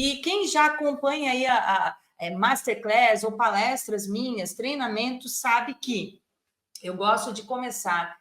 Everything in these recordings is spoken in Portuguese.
E quem já acompanha aí a masterclass ou palestras minhas, treinamentos, sabe que eu gosto de começar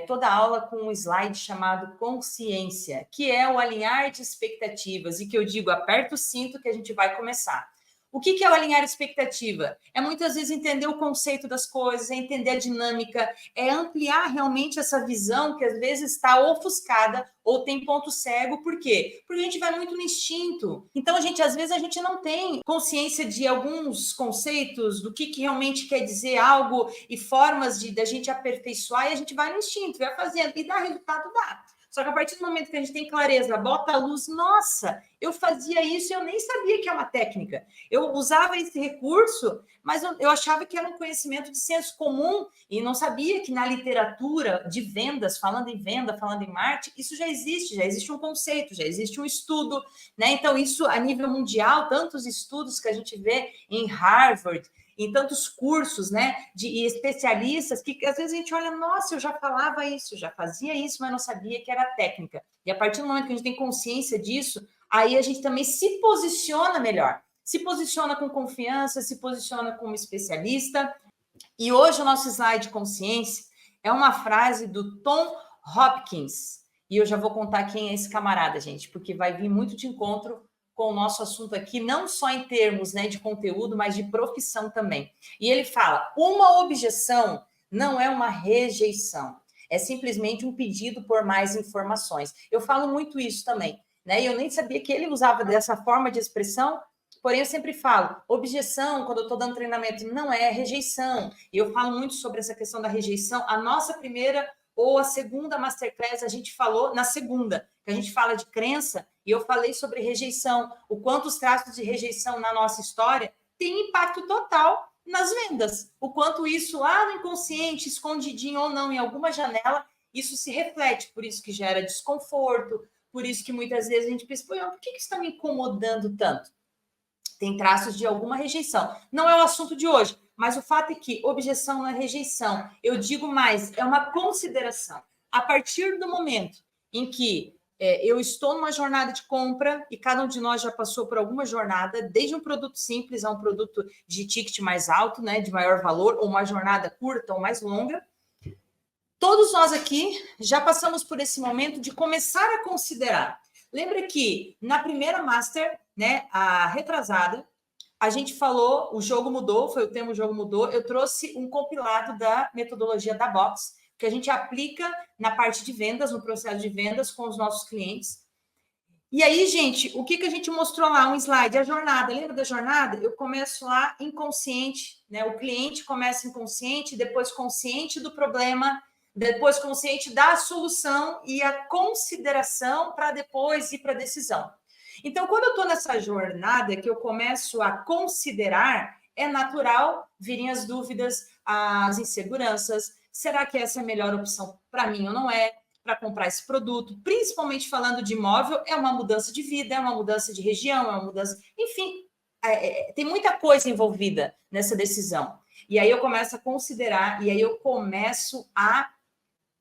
toda aula com um slide chamado consciência, que é o alinhar de expectativas, e que eu digo, aperta o cinto que a gente vai começar. O que é o alinhar expectativa? É muitas vezes entender o conceito das coisas, é entender a dinâmica, é ampliar realmente essa visão que às vezes está ofuscada ou tem ponto cego. Por quê? Porque a gente vai muito no instinto. Então, às vezes a gente não tem consciência de alguns conceitos, do que realmente quer dizer algo e formas da gente aperfeiçoar, e a gente vai no instinto, vai fazendo, e dá resultado, dá. Só que a partir do momento que a gente tem clareza, bota a luz, nossa, eu fazia isso e eu nem sabia que é uma técnica. Eu usava esse recurso, mas eu achava que era um conhecimento de senso comum e não sabia que na literatura de vendas, falando em venda, falando em marketing, isso já existe um conceito, já existe um estudo, né? Então, isso a nível mundial, tantos estudos que a gente vê em Harvard, em tantos cursos, né, de especialistas, que às vezes a gente olha, nossa, eu já falava isso, já fazia isso, mas não sabia que era técnica. E a partir do momento que a gente tem consciência disso, aí a gente também se posiciona melhor. Se posiciona com confiança, se posiciona como especialista. E hoje o nosso slide de consciência é uma frase do Tom Hopkins. E eu já vou contar quem é esse camarada, gente, porque vai vir muito de encontro com o nosso assunto aqui, não só em termos, né, de conteúdo, mas de profissão também. E ele fala: uma objeção não é uma rejeição, é simplesmente um pedido por mais informações. Eu falo muito isso também, né? E eu nem sabia que ele usava dessa forma de expressão, porém eu sempre falo, objeção, quando eu estou dando treinamento, não é rejeição. E eu falo muito sobre essa questão da rejeição. A nossa primeira ou a segunda masterclass, a gente falou na segunda, que a gente fala de crença, e eu falei sobre rejeição, o quanto os traços de rejeição na nossa história têm impacto total nas vendas, o quanto isso lá no inconsciente, escondidinho ou não, em alguma janela, isso se reflete, por isso que gera desconforto, por isso que muitas vezes a gente pensa, por que isso está me incomodando tanto? Tem traços de alguma rejeição. Não é o assunto de hoje, mas o fato é que objeção não é rejeição. Eu digo mais, é uma consideração. A partir do momento em que eu estou numa jornada de compra, e cada um de nós já passou por alguma jornada, desde um produto simples a um produto de ticket mais alto, né, de maior valor, ou uma jornada curta ou mais longa, todos nós aqui já passamos por esse momento de começar a considerar. Lembra que na primeira master, né, a retrasada, a gente falou, o jogo mudou, foi o tema, o jogo mudou. Eu trouxe um compilado da metodologia da Box, que a gente aplica na parte de vendas, no processo de vendas com os nossos clientes. E aí, gente, o que a gente mostrou lá? Um slide, a jornada. Lembra da jornada? Eu começo lá inconsciente, né? O cliente começa inconsciente, depois consciente do problema, depois consciente da solução e a consideração para depois ir para a decisão. Então, quando eu estou nessa jornada que eu começo a considerar, é natural virem as dúvidas, as inseguranças. Será que essa é a melhor opção para mim ou não é? Para comprar esse produto, principalmente falando de imóvel, é uma mudança de vida, é uma mudança de região, é uma mudança... Enfim, tem muita coisa envolvida nessa decisão. E aí eu começo a considerar, e aí eu começo a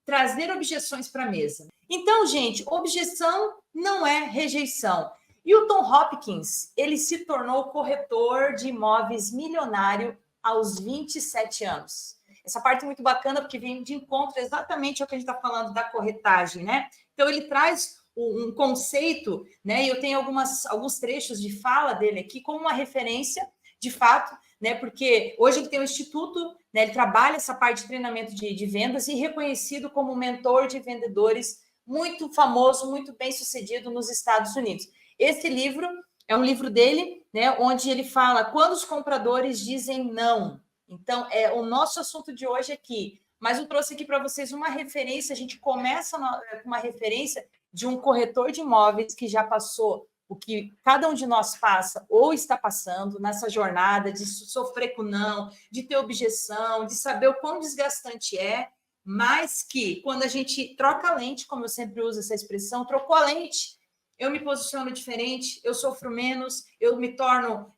trazer objeções para a mesa. Então, gente, objeção não é rejeição. E o Tom Hopkins, ele se tornou corretor de imóveis milionário aos 27 anos. Essa parte é muito bacana, porque vem de encontro exatamente ao que a gente está falando da corretagem, né? Então, ele traz um conceito, né? E eu tenho alguns trechos de fala dele aqui como uma referência, de fato, né? Porque hoje ele tem um instituto, né? Ele trabalha essa parte de treinamento de vendas e reconhecido como mentor de vendedores muito famoso, muito bem sucedido nos Estados Unidos. Esse livro é um livro dele, né? Onde ele fala quando os compradores dizem não. Então, o nosso assunto de hoje aqui. Mas eu trouxe aqui para vocês uma referência. A gente começa com uma referência de um corretor de imóveis que já passou o que cada um de nós passa ou está passando nessa jornada de sofrer com não, de ter objeção, de saber o quão desgastante é, mas que quando a gente troca a lente, como eu sempre uso essa expressão, trocou a lente, eu me posiciono diferente, eu sofro menos, eu me torno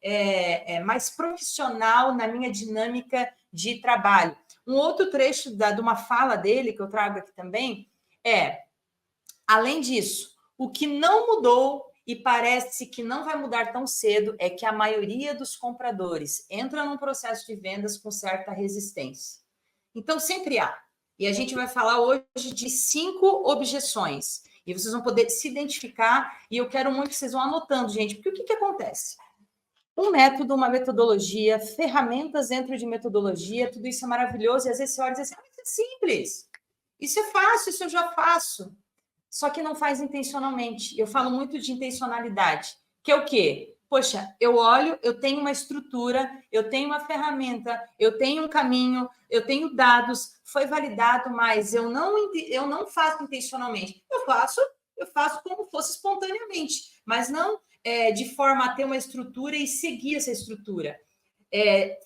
mais profissional na minha dinâmica de trabalho. Um outro trecho de uma fala dele, que eu trago aqui também, além disso, o que não mudou e parece que não vai mudar tão cedo é que a maioria dos compradores entra num processo de vendas com certa resistência. Então, sempre há. E a gente vai falar hoje de 5 objeções. E vocês vão poder se identificar. E eu quero muito que vocês vão anotando, gente, porque o que acontece? Um método, uma metodologia, ferramentas dentro de metodologia, tudo isso é maravilhoso. E às vezes você olha e diz assim, isso é simples. Isso é fácil, isso eu já faço. Só que não faz intencionalmente. Eu falo muito de intencionalidade, que é o quê? Poxa, eu olho, eu tenho uma estrutura, eu tenho uma ferramenta, eu tenho um caminho, eu tenho dados, foi validado, mas eu não faço intencionalmente. Eu faço como fosse espontaneamente, mas não de forma a ter uma estrutura e seguir essa estrutura.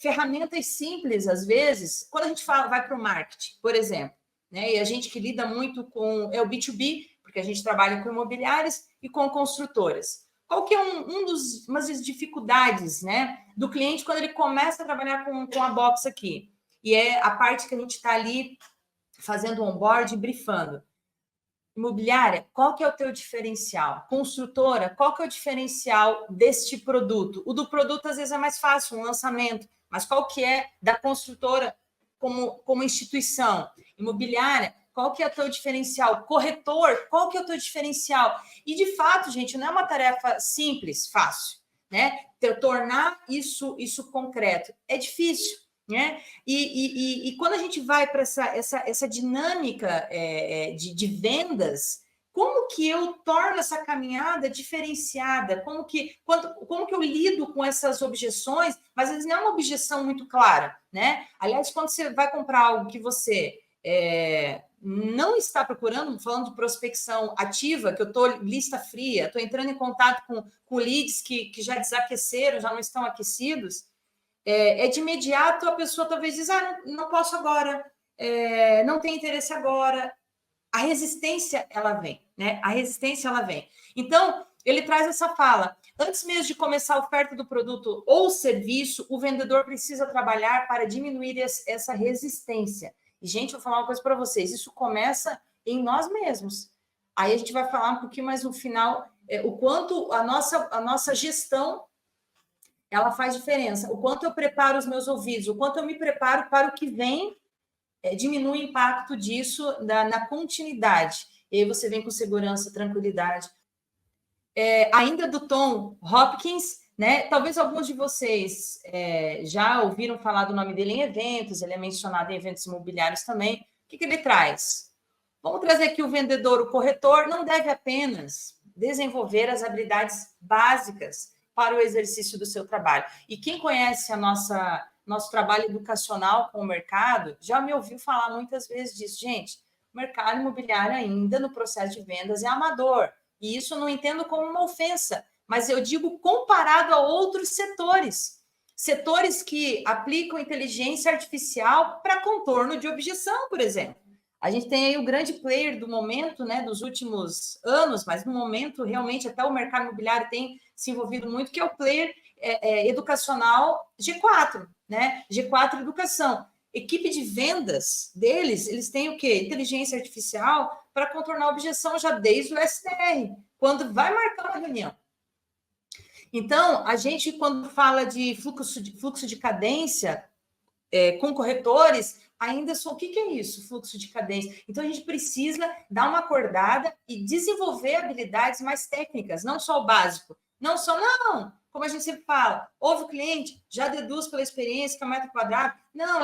Ferramentas simples, às vezes, quando a gente vai para o marketing, por exemplo, né, e a gente que lida muito com o B2B, porque a gente trabalha com imobiliárias e com construtoras. Qual que é umas dificuldades, né, do cliente quando ele começa a trabalhar com a box aqui? E é a parte que a gente está ali fazendo onboard, brifando. Imobiliária, qual que é o teu diferencial? Construtora, qual que é o diferencial deste produto? O do produto, às vezes, é mais fácil, um lançamento, mas qual que é da construtora como instituição? Imobiliária, qual que é o teu diferencial? Corretor, qual que é o teu diferencial? E, de fato, gente, não é uma tarefa simples, fácil, né? Tornar isso concreto. É difícil, né? E quando a gente vai para essa dinâmica de vendas, como que eu torno essa caminhada diferenciada? Como que eu lido com essas objeções? Mas às vezes não é uma objeção muito clara, né? Aliás, quando você vai comprar algo que você não está procurando, falando de prospecção ativa, que eu estou lista fria, estou entrando em contato com leads que já desaqueceram, já não estão aquecidos, de imediato a pessoa talvez diz, não posso agora, não tem interesse agora. A resistência, ela vem, né? A resistência, ela vem. Então, ele traz essa fala. Antes mesmo de começar a oferta do produto ou serviço, o vendedor precisa trabalhar para diminuir essa resistência. E, gente, eu vou falar uma coisa para vocês. Isso começa em nós mesmos. Aí a gente vai falar um pouquinho mais no final o quanto a nossa gestão ela faz diferença. O quanto eu preparo os meus ouvidos, o quanto eu me preparo para o que vem, diminui o impacto disso na continuidade. E aí você vem com segurança, tranquilidade. Ainda do Tom Hopkins, né? Talvez alguns de vocês já ouviram falar do nome dele em eventos, ele é mencionado em eventos imobiliários também. O que ele traz? Vamos trazer aqui o vendedor, o corretor, não deve apenas desenvolver as habilidades básicas para o exercício do seu trabalho. E quem conhece nosso trabalho educacional com o mercado, já me ouviu falar muitas vezes disso. Gente, o mercado imobiliário ainda no processo de vendas é amador. E isso eu não entendo como uma ofensa, mas eu digo comparado a outros setores. Setores que aplicam inteligência artificial para contorno de objeção, por exemplo. A gente tem aí o grande player do momento, né, dos últimos anos, mas no momento, realmente, até o mercado imobiliário tem se envolvido muito, que é o player educacional G4, né? G4 Educação. Equipe de vendas deles, eles têm o quê? Inteligência artificial para contornar a objeção já desde o SDR, quando vai marcar uma reunião. Então, a gente, quando fala de fluxo de cadência com corretores, ainda só o que é isso, fluxo de cadência? Então, a gente precisa dar uma acordada e desenvolver habilidades mais técnicas, não só o básico. Não, como a gente sempre fala, ouve o cliente, já deduz pela experiência que é o metro quadrado. Não,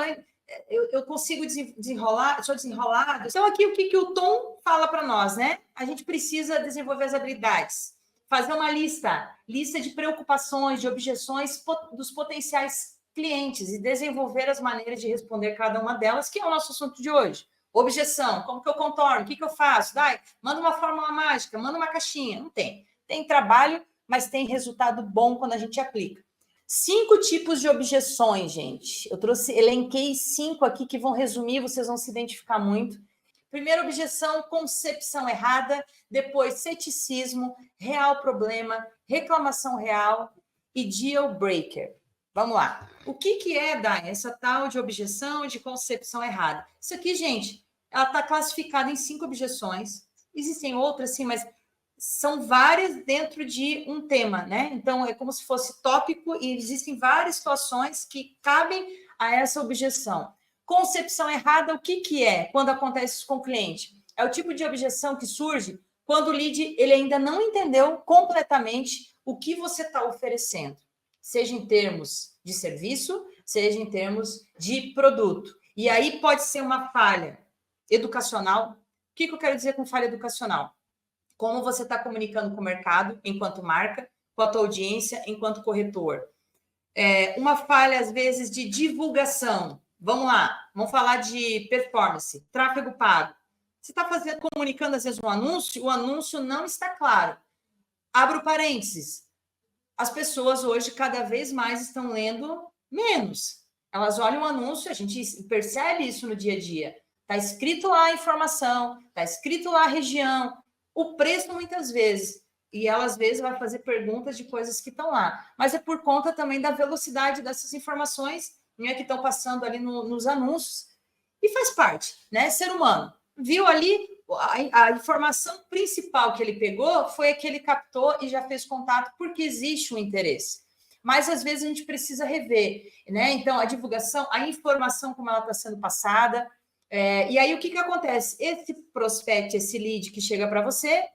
eu consigo desenrolar, sou desenrolado. Então, aqui, o que o Tom fala para nós, né? A gente precisa desenvolver as habilidades, fazer uma lista de preocupações, de objeções dos potenciais clientes e desenvolver as maneiras de responder cada uma delas, que é o nosso assunto de hoje. Objeção, como que eu contorno? O que eu faço? Manda uma fórmula mágica, manda uma caixinha. Não tem. Tem trabalho, mas tem resultado bom quando a gente aplica. 5 tipos de objeções, gente. Elenquei 5 aqui que vão resumir, vocês vão se identificar muito. Primeira objeção, concepção errada. Depois, ceticismo, real problema, reclamação real e deal breaker. Vamos lá. O que é, Dai, essa tal de objeção de concepção errada? Isso aqui, gente, ela está classificada em 5 objeções. Existem outras, sim, mas são várias dentro de um tema, né? Então, é como se fosse tópico e existem várias situações que cabem a essa objeção. Concepção errada, o que é quando acontece isso com o cliente? É o tipo de objeção que surge quando o lead ele ainda não entendeu completamente o que você está oferecendo, seja em termos de serviço, seja em termos de produto. E aí pode ser uma falha educacional. O que eu quero dizer com falha educacional? Como você está comunicando com o mercado enquanto marca, com a tua audiência enquanto corretor. Uma falha, às vezes, de divulgação. Vamos lá, vamos falar de performance, tráfego pago. Você está comunicando, às vezes, um anúncio, o anúncio não está claro. Abro parênteses. As pessoas hoje, cada vez mais, estão lendo menos. Elas olham o anúncio, a gente percebe isso no dia a dia. Está escrito lá a informação, está escrito lá a região, o preço muitas vezes. E ela, às vezes, vai fazer perguntas de coisas que estão lá. Mas é por conta também da velocidade dessas informações, né, que estão passando ali nos anúncios. E faz parte, né? Ser humano. Viu ali, a informação principal que ele pegou foi a que ele captou e já fez contato, porque existe um interesse. Mas, às vezes, a gente precisa rever, né? Então, a divulgação, a informação como ela está sendo passada. E aí, o que acontece? Esse prospect, esse lead que chega para você,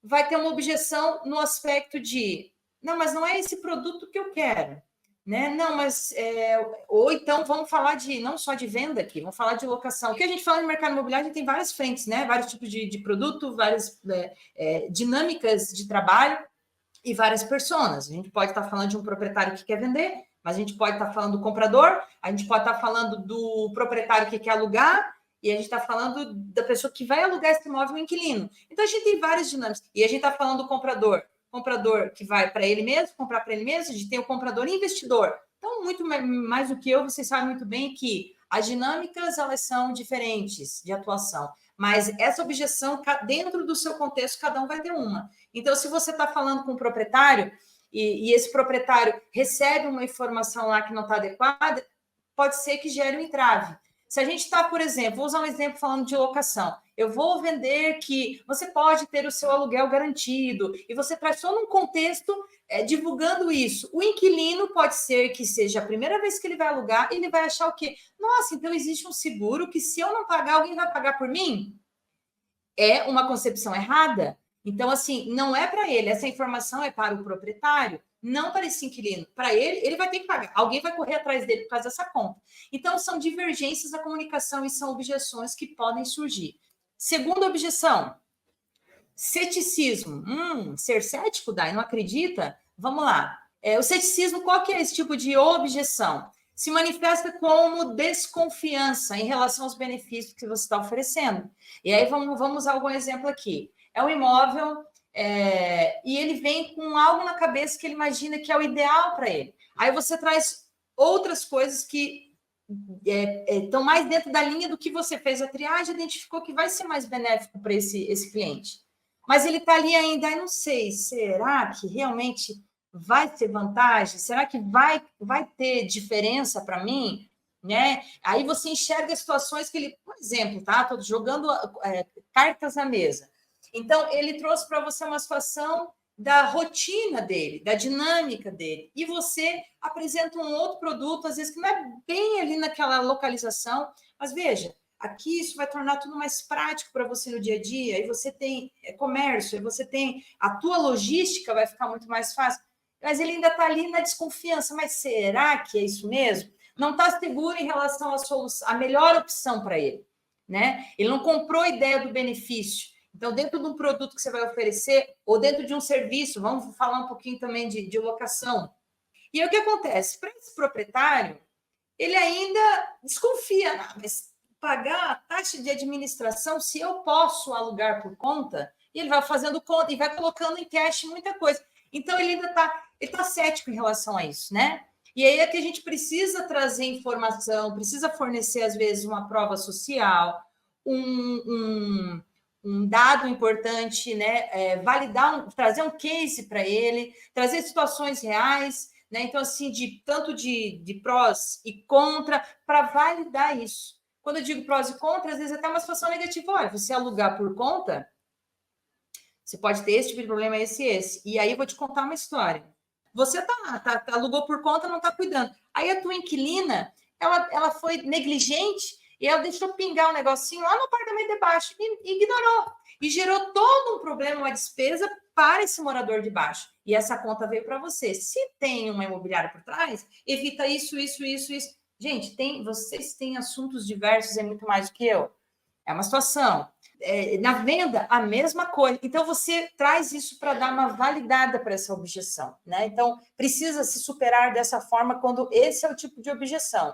vai ter uma objeção no aspecto de, não, mas não é esse produto que eu quero, né? Não, mas ou então vamos falar de não só de venda aqui, vamos falar de locação. O que a gente fala no mercado imobiliário, a gente tem várias frentes, né? Vários tipos de produto, várias dinâmicas de trabalho e várias personas. A gente pode estar falando de um proprietário que quer vender, mas a gente pode estar falando do comprador, a gente pode estar falando do proprietário que quer alugar, e a gente está falando da pessoa que vai alugar esse imóvel, o inquilino. Então, a gente tem várias dinâmicas. E a gente está falando do comprador que vai para ele mesmo, comprar para ele mesmo, a gente tem o comprador e investidor. Então, muito mais do que eu, vocês sabem muito bem que as dinâmicas, elas são diferentes de atuação. Mas essa objeção, dentro do seu contexto, cada um vai ter uma. Então, se você está falando com o proprietário e esse proprietário recebe uma informação lá que não está adequada, pode ser que gere um entrave. Se a gente está, por exemplo, vou usar um exemplo falando de locação. Eu vou vender que você pode ter o seu aluguel garantido e você traz todo um contexto divulgando isso. O inquilino pode ser que seja a primeira vez que ele vai alugar e ele vai achar o quê? Nossa, então existe um seguro que se eu não pagar, alguém vai pagar por mim? É uma concepção errada. Então, assim, não é para ele. Essa informação é para o proprietário, não para esse inquilino. Para ele, ele vai ter que pagar. Alguém vai correr atrás dele por causa dessa conta. Então, são divergências da comunicação e são objeções que podem surgir. Segunda objeção, ceticismo. Ser cético, Dai, não acredita? Vamos lá. O ceticismo, qual que é esse tipo de objeção? Se manifesta como desconfiança em relação aos benefícios que você está oferecendo. E aí vamos usar algum exemplo aqui. É um imóvel e ele vem com algo na cabeça que ele imagina que é o ideal para ele. Aí você traz outras coisas que estão mais dentro da linha do que você fez a triagem, identificou que vai ser mais benéfico para esse cliente. Mas ele está ali ainda, não sei, será que realmente vai ter vantagem? Será que vai ter diferença para mim? Né? Aí você enxerga situações que ele, por exemplo, tá? Estou jogando cartas na mesa. Então, ele trouxe para você uma situação da rotina dele, da dinâmica dele, e você apresenta um outro produto, às vezes que não é bem ali naquela localização, mas veja, aqui isso vai tornar tudo mais prático para você no dia a dia, e você tem comércio, e você tem a tua logística vai ficar muito mais fácil, mas ele ainda está ali na desconfiança, mas será que é isso mesmo? Não está seguro em relação à solução, a melhor opção para ele, né? Ele não comprou a ideia do benefício. Então, dentro de um produto que você vai oferecer, ou dentro de um serviço, vamos falar um pouquinho também de locação. E aí, o que acontece? Para esse proprietário, ele ainda desconfia, mas pagar a taxa de administração, se eu posso alugar por conta, e ele vai fazendo conta e vai colocando em cash muita coisa. Então, ele ainda está cético em relação a isso, né? E aí é que a gente precisa trazer informação, precisa fornecer, às vezes, uma prova social, um dado importante, né? Validar, trazer um case para ele, trazer situações reais, né? Então, assim, tanto de prós e contra, para validar isso. Quando eu digo prós e contras, às vezes até uma situação negativa. Olha, você alugar por conta, Você pode ter esse tipo de problema, esse e esse. E aí eu vou te contar uma história. Você alugou por conta, não está cuidando. Aí a tua inquilina, ela foi negligente e ela deixou pingar um negocinho lá no apartamento de baixo e ignorou. E gerou todo um problema, uma despesa para esse morador de baixo. E essa conta veio para você. Se tem uma imobiliária por trás, evita isso, isso, isso, isso. Gente, vocês têm assuntos diversos, é muito mais do que eu. É uma situação. Na venda, a mesma coisa. Então, você traz isso para dar uma validada para essa objeção, né? Então, precisa se superar dessa forma quando esse é o tipo de objeção.